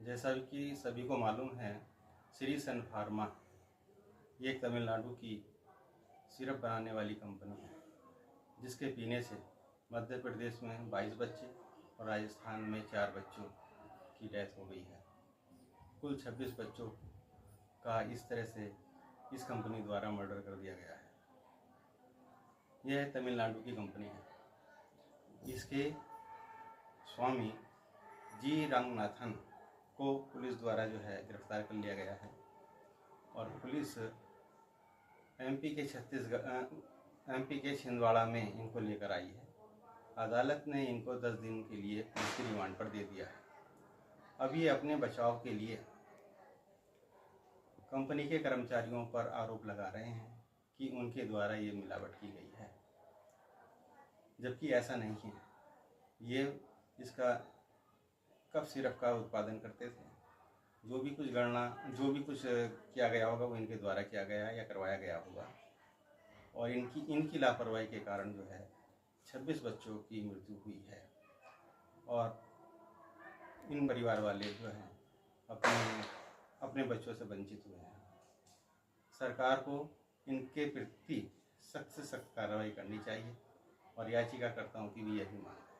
जैसा कि सभी को मालूम है, श्री सन फार्मा ये एक तमिलनाडु की सिरप बनाने वाली कंपनी है, जिसके पीने से मध्य प्रदेश में 22 बच्चे और राजस्थान में 4 बच्चों की डेथ हो गई है। कुल 26 बच्चों का इस तरह से इस कंपनी द्वारा मर्डर कर दिया गया है। यह तमिलनाडु की कंपनी है। इसके स्वामी जी रंगनाथन को पुलिस द्वारा जो है गिरफ्तार कर लिया गया है और पुलिस एमपी के छिंदवाड़ा में इनको लेकर आई है। अदालत ने इनको 10 दिन के लिए पुलिस की रिमांड पर दे दिया है। अब ये अपने बचाव के लिए कंपनी के कर्मचारियों पर आरोप लगा रहे हैं कि उनके द्वारा ये मिलावट की गई है, जबकि ऐसा नहीं है। ये इसका कफ सिरप का उत्पादन करते थे। जो भी कुछ किया गया होगा वो इनके द्वारा किया गया है या करवाया गया होगा, और इनकी लापरवाही के कारण जो है 26 बच्चों की मृत्यु हुई है और इन परिवार वाले जो हैं अपने बच्चों से वंचित हुए हैं। सरकार को इनके प्रति सख्त से सख्त कार्रवाई करनी चाहिए और याचिकाकर्ताओं की भी यही मांग है।